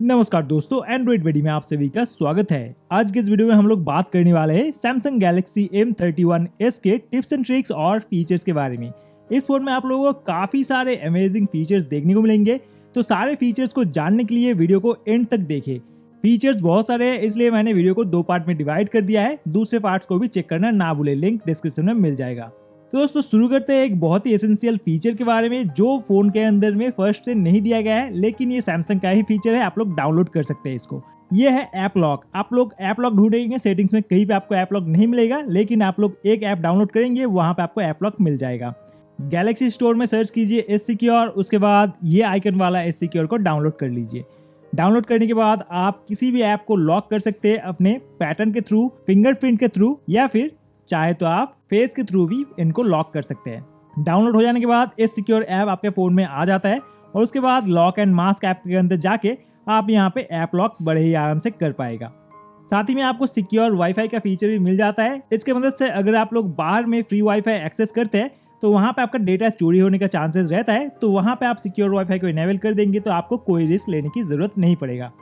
नमस्कार दोस्तों, Android video में आप सभी का स्वागत है। आज के इस वीडियो में हम लोग बात करने वाले हैं सैमसंग गैलेक्सी M31s के टिप्स एंड ट्रिक्स और फीचर्स के बारे में। इस फोन में आप लोगों को काफी सारे अमेजिंग फीचर्स देखने को मिलेंगे, तो सारे फीचर्स को जानने के लिए वीडियो को एंड तक देखें। फीचर्स बहुत सारे हैं, इसलिए मैंने वीडियो को 2 पार्ट में डिवाइड कर दिया है। दूसरे पार्ट्स को भी चेक करना ना भूले, लिंक डिस्क्रिप्शन में मिल जाएगा। तो दोस्तों शुरू करते हैं एक बहुत ही एसेंशियल फीचर के बारे में जो फोन के अंदर में फर्स्ट से नहीं दिया गया है, लेकिन ये सैमसंग का ही फीचर है। आप लोग डाउनलोड कर सकते हैं इसको। ये है ऐप लॉक। आप लोग ऐप लॉक ढूंढेंगे सेटिंग्स में, कहीं पे आपको ऐप लॉक नहीं मिलेगा, लेकिन आप लोग एक ऐप डाउनलोड करेंगे वहां पे आपको ऐप लॉक मिल जाएगा। गैलेक्सी स्टोर में सर्च कीजिए एस सिक्योर, उसके बाद ये आइकन वाला एस सिक्योर को डाउनलोड कर लीजिए। डाउनलोड करने के बाद आप किसी भी ऐप को लॉक कर सकते हैं अपने पैटर्न के थ्रू, फिंगरप्रिंट के थ्रू, या फिर चाहे तो आप फेस के थ्रू भी इनको लॉक कर सकते हैं। डाउनलोड हो जाने के बाद एस सिक्योर ऐप आपके फोन में आ जाता है और उसके बाद लॉक एंड मास्क ऐप के अंदर जाके आप यहाँ पे ऐप लॉक्स बड़े ही आराम से कर पाएगा। साथ ही में आपको सिक्योर वाईफाई का फीचर भी मिल जाता है। इसके मदद से अगर आप लोग बाहर में फ्री वाईफाई एक्सेस करते हैं तो वहां पे आपका डेटा चोरी होने का चांसेस रहता है, तो वहां पे आप सिक्योर वाईफाई को इनेबल कर देंगे तो आपको कोई रिस्क लेने की जरूरत नहीं पड़ेगा।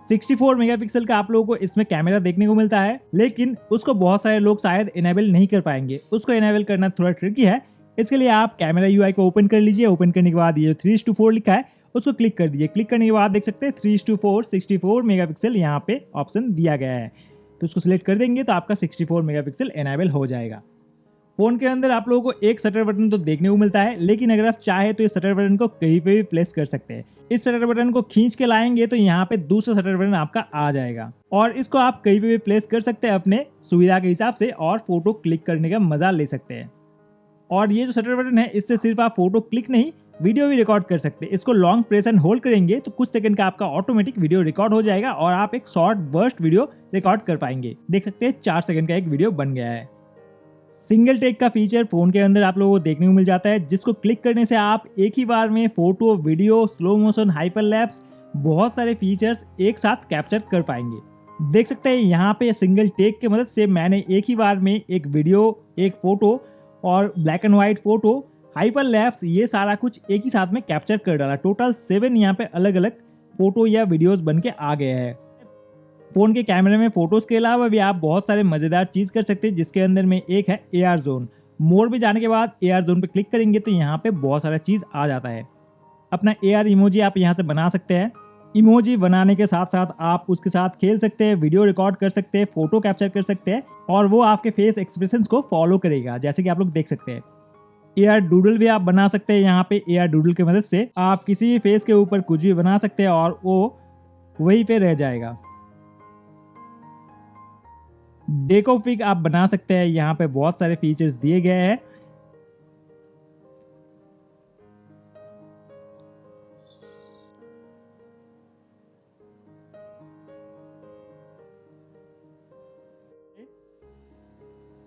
64 मेगापिक्सल का आप लोगों को इसमें कैमरा देखने को मिलता है, लेकिन उसको बहुत सारे लोग शायद इनेबल नहीं कर पाएंगे। उसको इनेबल करना थोड़ा ट्रिकी है। इसके लिए आप कैमरा यूआई को ओपन कर लीजिए। ओपन करने के बाद ये 3:4 लिखा है, उसको क्लिक कर दीजिए। क्लिक करने के बाद देख सकते हैं 3:4 64 मेगापिक्सल यहाँ पे ऑप्शन दिया गया है, तो उसको सिलेक्ट कर देंगे तो आपका 64 मेगापिक्सल इनेबल हो जाएगा। फोन के अंदर आप लोगों को एक शटर बटन तो देखने को मिलता है, लेकिन अगर आप चाहे तो इस शटर बटन को कहीं पे भी प्लेस कर सकते हैं। इस शटर बटन को खींच के लाएंगे तो यहाँ पे दूसरा शटर बटन आपका आ जाएगा और इसको आप कहीं पे भी प्लेस कर सकते हैं अपने सुविधा के हिसाब से, और फोटो क्लिक करने का मजा ले सकते हैं। और ये जो शटर बटन है, इससे सिर्फ आप फोटो क्लिक नहीं, वीडियो भी रिकॉर्ड कर सकते हैं। इसको लॉन्ग प्रेस एंड होल्ड करेंगे तो कुछ सेकंड का आपका ऑटोमेटिक वीडियो रिकॉर्ड हो जाएगा और आप एक शॉर्ट बर्स्ट वीडियो रिकॉर्ड कर पाएंगे। देख सकते हैं 4 सेकंड का एक वीडियो बन गया है। सिंगल टेक का फीचर फोन के अंदर आप लोगों को देखने को मिल जाता है, जिसको क्लिक करने से आप एक ही बार में photo, video, slow motion, hyperlapse, बहुत सारे फीचर्स एक साथ कैप्चर कर पाएंगे। देख सकते हैं यहाँ पे सिंगल टेक की मदद से मैंने एक ही बार में एक वीडियो, एक फोटो और black and white photo, hyperlapse, ये सारा कुछ एक ही साथ में कैप्चर कर डाला। टोटल 7 यहाँ पे अलग अलग फोटो या वीडियोस बन के आ गए हैं। फोन के कैमरे में फोटोज के अलावा भी आप बहुत सारे मजेदार चीज कर सकते हैं, जिसके अंदर में एक है AR जोन। मोड पे जाने के बाद AR जोन पे क्लिक करेंगे तो यहाँ पे बहुत सारा चीज आ जाता है। अपना AR इमोजी आप यहाँ से बना सकते हैं। इमोजी बनाने के साथ साथ आप उसके साथ खेल सकते हैं, वीडियो रिकॉर्ड कर सकते हैं, फोटो कैप्चर कर सकते हैं और वो आपके फेस एक्सप्रेशन को फॉलो करेगा, जैसे कि आप लोग देख सकते हैं। AR डूडल भी आप बना सकते हैं। यहाँ पे AR डूडल की मदद से आप किसी भी फेस के ऊपर कुछ भी बना सकते हैं और वो वहीं पे रह जाएगा। डेकोपिक आप बना सकते हैं। यहाँ पे बहुत सारे फीचर्स दिए गए हैं।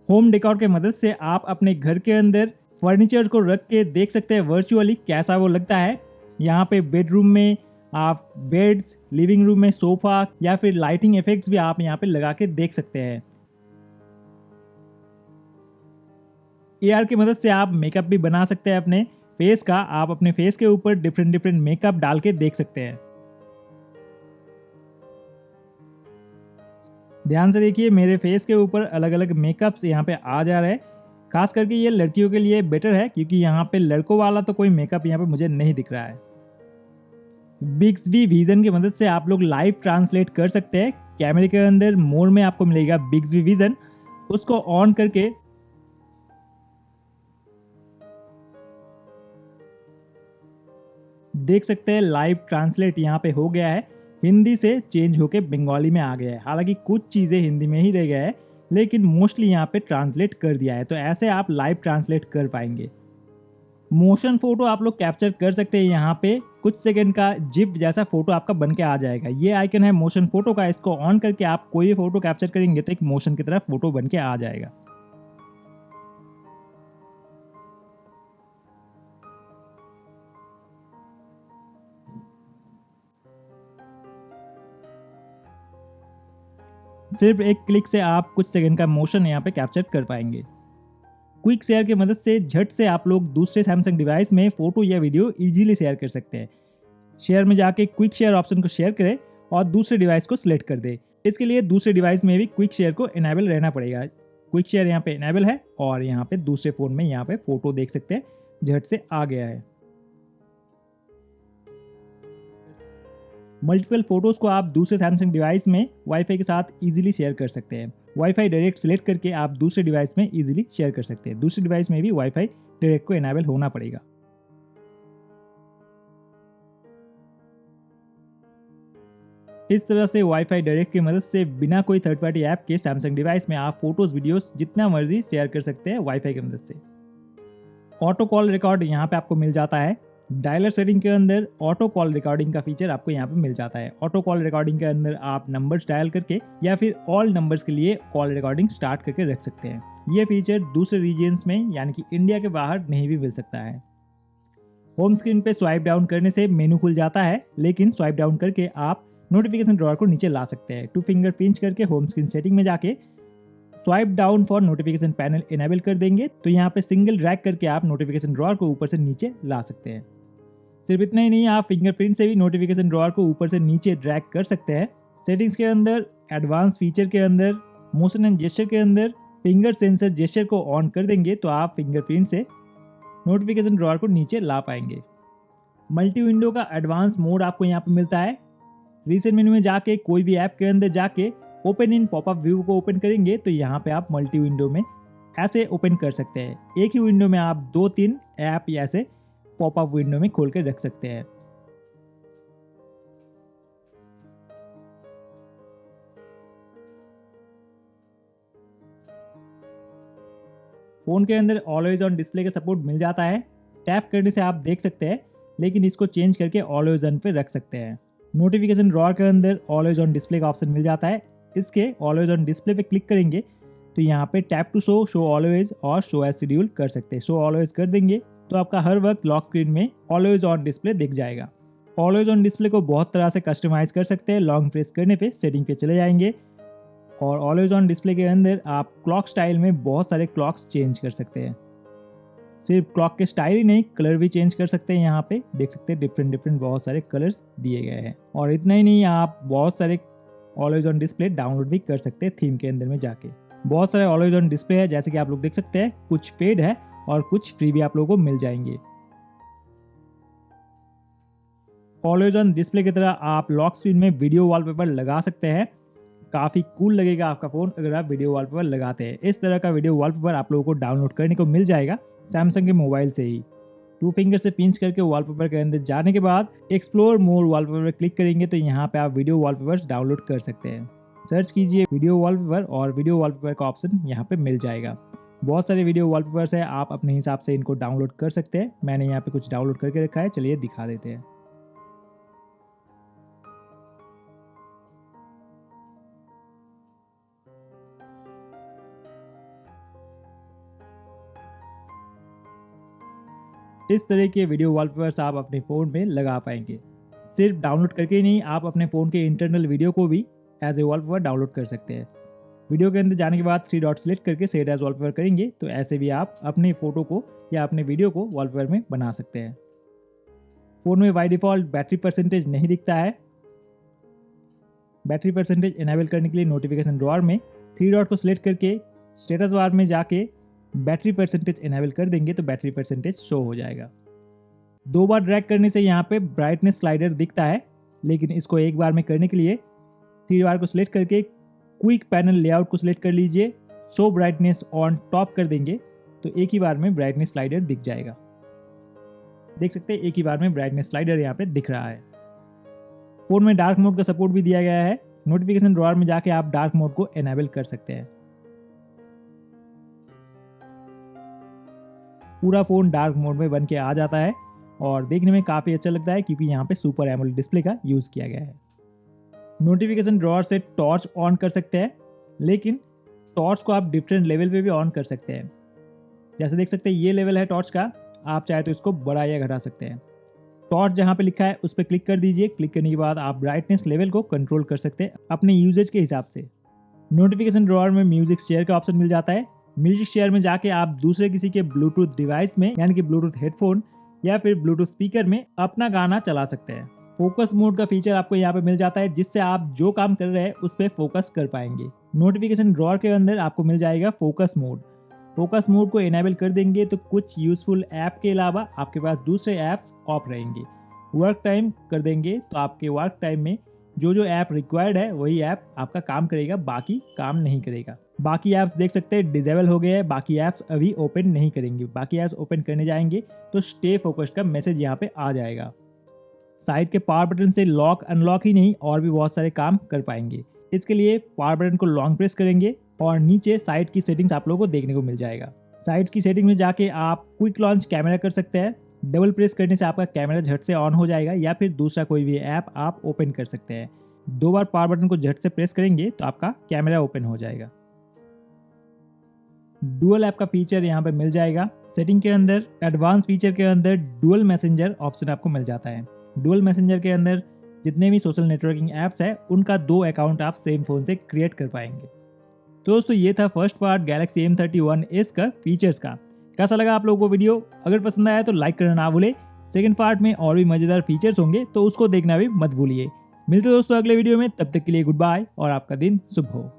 होम डेकोर के मदद से आप अपने घर के अंदर फर्नीचर को रख के देख सकते हैं वर्चुअली कैसा वो लगता है। यहाँ पे बेडरूम में आप बेड्स, लिविंग रूम में सोफा या फिर लाइटिंग इफेक्ट्स भी आप यहाँ पे लगा के देख सकते हैं। AR की मदद से आप मेकअप भी बना सकते हैं अपने फेस का। आप अपने फेस के ऊपर डिफरेंट मेकअप डाल के देख सकते हैं। ध्यान से देखिए, मेरे फेस के ऊपर अलग अलग मेकअप्स यहाँ पे आ जा रहे हैं। खास करके ये लड़कियों के लिए बेटर है, क्योंकि यहाँ पे लड़कों वाला तो कोई मेकअप यहाँ पे मुझे नहीं दिख रहा है। बिग्सबी विजन की मदद से आप लोग लाइव ट्रांसलेट कर सकते हैं। कैमरे के अंदर मोड में आपको मिलेगा बिग्सबी विजन, उसको ऑन करके देख सकते हैं लाइव ट्रांसलेट यहाँ पे हो गया है। हिंदी से चेंज होके बंगाली में आ गया है। हालांकि कुछ चीज़ें हिंदी में ही रह गया है, लेकिन मोस्टली यहाँ पे ट्रांसलेट कर दिया है, तो ऐसे आप लाइव ट्रांसलेट कर पाएंगे। मोशन फोटो आप लोग कैप्चर कर सकते हैं। यहाँ पे कुछ सेकंड का जिप जैसा फोटो आपका बन के आ जाएगा। ये आइकन है मोशन फोटो का, इसको ऑन करके आप कोई भी फोटो कैप्चर करेंगे तो एक मोशन की तरह फोटो बन के आ जाएगा। सिर्फ एक क्लिक से आप कुछ सेकंड का मोशन यहाँ पे कैप्चर कर पाएंगे। क्विक शेयर की मदद से झट से आप लोग दूसरे सैमसंग डिवाइस में फोटो या वीडियो इजीली शेयर कर सकते हैं। शेयर में जाके क्विक शेयर ऑप्शन को शेयर करें और दूसरे डिवाइस को सिलेक्ट कर दे। इसके लिए दूसरे डिवाइस में भी क्विक शेयर को इनेबल रहना पड़ेगा। क्विक शेयर यहाँ पे इनेबल है और यहाँ पे दूसरे फोन में यहाँ पे फोटो देख सकते हैं झट से आ गया है। मल्टीपल फोटोज को आप दूसरे सैमसंग डिवाइस में वाईफाई के साथ इजीली शेयर कर सकते हैं। वाईफाई डायरेक्ट सिलेक्ट करके आप दूसरे डिवाइस में इजीली शेयर कर सकते हैं। दूसरे डिवाइस में भी वाईफाई डायरेक्ट को इनेबल होना पड़ेगा। इस तरह से वाईफाई डायरेक्ट की मदद से बिना कोई थर्ड पार्टी ऐप के सैमसंग डिवाइस में आप फोटोज वीडियोस जितना मर्जी शेयर कर सकते हैं वाईफाई की मदद से। ऑटो कॉल रिकॉर्ड यहाँ पे आपको मिल जाता है। डायलर सेटिंग के अंदर ऑटो कॉल रिकॉर्डिंग का फीचर आपको यहाँ पे मिल जाता है। ऑटो कॉल रिकॉर्डिंग के अंदर आप नंबर्स डायल करके या फिर ऑल नंबर्स के लिए कॉल रिकॉर्डिंग स्टार्ट करके रख सकते हैं। ये फीचर दूसरे रीजन्स में यानी कि इंडिया के बाहर नहीं भी मिल सकता है। होम स्क्रीन पे स्वाइप डाउन करने से मेनू खुल जाता है, लेकिन स्वाइप डाउन करके आप नोटिफिकेशन ड्रॉअर को नीचे ला सकते हैं। 2 फिंगर पिंच करके होम स्क्रीन सेटिंग में जाके swipe down for notification panel enable कर देंगे तो यहाँ पे सिंगल ड्रैग करके आप नोटिफिकेशन ड्रॉअर को ऊपर से नीचे ला सकते हैं। सिर्फ इतना ही नहीं, आप फिंगरप्रिंट से भी नोटिफिकेशन ड्रॉअर को ऊपर से नीचे ड्रैग कर सकते हैं। सेटिंग्स के अंदर एडवांस फीचर के अंदर मोशन एंड जेस्चर के अंदर फिंगर सेंसर जेस्चर को ऑन कर देंगे तो आप फिंगरप्रिंट से नोटिफिकेशन ड्रॉअर को नीचे ला पाएंगे। मल्टी विंडो का एडवांस मोड आपको यहाँ पे मिलता है। रीसेंट मेन्यू में जाके कोई भी ऐप के अंदर जाके ओपन इन पॉपअप व्यू को ओपन करेंगे तो यहाँ पे आप मल्टी विंडो में ऐसे ओपन कर सकते हैं। एक ही विंडो में आप 2-3 ऐप ऐसे पॉपअप विंडो में खोल के रख सकते हैं। फोन के अंदर ऑलवेज ऑन डिस्प्ले का सपोर्ट मिल जाता है। टैप करने से आप देख सकते हैं, लेकिन इसको चेंज करके ऑलवेज ऑन पे रख सकते हैं। नोटिफिकेशन ड्रॉअर के अंदर ऑलवेज ऑन डिस्प्ले का ऑप्शन मिल जाता है। इसके ऑलवेज ऑन डिस्प्ले पे क्लिक करेंगे तो यहाँ पे टैप टू शो ऑलवेज और शो एज शेड्यूल कर सकते हैं। शो ऑलवेज कर देंगे तो आपका हर वक्त लॉक स्क्रीन में ऑलवेज ऑन डिस्प्ले दिख जाएगा। ऑलवेज ऑन डिस्प्ले को बहुत तरह से कस्टमाइज कर सकते हैं। लॉन्ग प्रेस करने पे सेटिंग पे चले जाएंगे और ऑलवेज ऑन डिस्प्ले के अंदर आप क्लॉक स्टाइल में बहुत सारे क्लॉक्स चेंज कर सकते हैं। सिर्फ क्लॉक के स्टाइल ही नहीं, कलर भी चेंज कर सकते हैं। यहाँ पे देख सकते हैं डिफरेंट बहुत सारे कलर्स दिए गए हैं। और इतना ही नहीं, आप बहुत सारे ऑलवेज ऑन डिस्प्ले डाउनलोड भी कर सकते हैं थीम के अंदर में जाके। बहुत सारे ऑलवेज ऑन डिस्प्ले है, जैसे कि आप लोग देख सकते हैं। कुछ पेड है और कुछ फ्री भी आप लोगों को मिल जाएंगे। ऑलवेज ऑन डिस्प्ले की तरह आप लॉक स्क्रीन में वीडियो वॉलपेपर लगा सकते हैं। काफ़ी कूल लगेगा आपका फ़ोन अगर आप वीडियो वॉलपेपर लगाते हैं। इस तरह का वीडियो वॉलपेपर आप लोगों को डाउनलोड करने को मिल जाएगा सैमसंग के मोबाइल से ही। 2 फिंगर से पिंच करके वॉलपेपर के अंदर जाने के बाद एक्सप्लोर मोर वॉलपेपर पर क्लिक करेंगे तो यहाँ पे आप वीडियो वॉलपेपर्स डाउनलोड कर सकते हैं। सर्च कीजिए वीडियो वॉलपेपर और वीडियो वॉलपेपर का ऑप्शन यहाँ पे मिल जाएगा। बहुत सारे वीडियो वॉलपेपर्स है, आप अपने हिसाब से इनको डाउनलोड कर सकते हैं। मैंने यहाँ पे कुछ डाउनलोड करके रखा है, चलिए दिखा देते हैं। इस तरह के वीडियो वॉलपेपर्स आप अपने फ़ोन में लगा पाएंगे। सिर्फ डाउनलोड करके ही नहीं, आप अपने फ़ोन के इंटरनल वीडियो को भी एज ए वॉलपेपर डाउनलोड कर सकते हैं। वीडियो के अंदर जाने के बाद 3 डॉट सिलेक्ट करके सेव एज वॉलपेपर करेंगे तो ऐसे भी आप अपने फ़ोटो को या अपने वीडियो को वॉलपेपर में बना सकते हैं। फ़ोन में बाय डिफ़ॉल्ट बैटरी परसेंटेज नहीं दिखता है। बैटरी परसेंटेज इनेबल करने के लिए नोटिफिकेशन ड्रॉअर में 3 डॉट को सिलेक्ट करके स्टेटस बार में जाके बैटरी परसेंटेज इनेबल कर देंगे तो बैटरी परसेंटेज शो हो जाएगा। 2 बार ड्रैग करने से यहाँ पे ब्राइटनेस स्लाइडर दिखता है, लेकिन इसको एक बार में करने के लिए 3 बार को सिलेक्ट करके क्विक पैनल लेआउट को सिलेक्ट कर लीजिए। शो ब्राइटनेस ऑन टॉप कर देंगे तो एक ही बार में ब्राइटनेस स्लाइडर दिख जाएगा। देख सकते हैं एक ही बार में ब्राइटनेस स्लाइडर यहाँ पे दिख रहा है। फोन में डार्क मोड का सपोर्ट भी दिया गया है। नोटिफिकेशन ड्रॉअर में जाके आप डार्क मोड को इनेबल कर सकते हैं। पूरा फ़ोन डार्क मोड में बन के आ जाता है और देखने में काफ़ी अच्छा लगता है क्योंकि यहाँ पे सुपर एमोलेड डिस्प्ले का यूज़ किया गया है। नोटिफिकेशन ड्रॉअर से टॉर्च ऑन कर सकते हैं, लेकिन टॉर्च को आप डिफरेंट लेवल पे भी ऑन कर सकते हैं। जैसे देख सकते हैं ये लेवल है टॉर्च का, आप चाहे तो इसको बढ़ा या घटा सकते हैं। टॉर्च जहाँ पे लिखा है उस पर क्लिक कर दीजिए। क्लिक करने के बाद आप ब्राइटनेस लेवल को कंट्रोल कर सकते हैं अपने यूजेज के हिसाब से। नोटिफिकेशन ड्रॉअर में म्यूजिक शेयर का ऑप्शन मिल जाता है। म्यूजिक शेयर में जाके आप दूसरे किसी के ब्लूटूथ डिवाइस में यानी कि ब्लूटूथ हेडफोन या फिर ब्लूटूथ स्पीकर में अपना गाना चला सकते हैं। फोकस मोड का फीचर आपको यहाँ पे मिल जाता है, जिससे आप जो काम कर रहे हैं उस पर फोकस कर पाएंगे। नोटिफिकेशन ड्रॉअर के अंदर आपको मिल जाएगा फोकस मोड। फोकस मोड को इनेबल कर देंगे तो कुछ यूजफुल ऐप के अलावा आपके पास दूसरे ऐप्स ऑफ रहेंगे। वर्क टाइम कर देंगे तो आपके वर्क टाइम में जो जो ऐप रिक्वायर्ड है वही ऐप आपका काम करेगा, बाकी काम नहीं करेगा। बाकी ऐप्स देख सकते हैं डिसेबल हो गए हैं, बाकी ऐप्स अभी ओपन नहीं करेंगे। बाकी ऐप्स ओपन करने जाएंगे तो स्टे फोकस का मैसेज यहाँ पे आ जाएगा। साइड के पावर बटन से लॉक अनलॉक ही नहीं और भी बहुत सारे काम कर पाएंगे। इसके लिए पावर बटन को लॉन्ग प्रेस करेंगे और नीचे साइड की सेटिंग्स आप लोगों को देखने को मिल जाएगा। साइड की सेटिंग में जाके आप क्विक लॉन्च कैमरा कर सकते हैं। डबल प्रेस करने से आपका कैमरा झट से ऑन हो जाएगा, या फिर दूसरा कोई भी ऐप आप ओपन कर सकते हैं। 2 बार पावर बटन को झट से प्रेस करेंगे तो आपका कैमरा ओपन हो जाएगा। डुअल ऐप का फीचर यहाँ पे मिल जाएगा। सेटिंग के अंदर एडवांस फीचर के अंदर डुअल मैसेंजर ऑप्शन आपको मिल जाता है। डुअल मैसेंजर के अंदर जितने भी सोशल नेटवर्किंग ऐप्स है उनका 2 अकाउंट आप सेम फोन से क्रिएट कर पाएंगे। तो दोस्तों ये था फर्स्ट पार्ट गैलेक्सी M31s का फीचर्स का। कैसा लगा आप लोगों को वीडियो? अगर पसंद आया तो लाइक करना ना भूले। सेकंड पार्ट में और भी मजेदार फीचर्स होंगे तो उसको देखना भी मत भूलिए। मिलते दोस्तों अगले वीडियो में, तब तक के लिए गुड बाय और आपका दिन शुभ हो।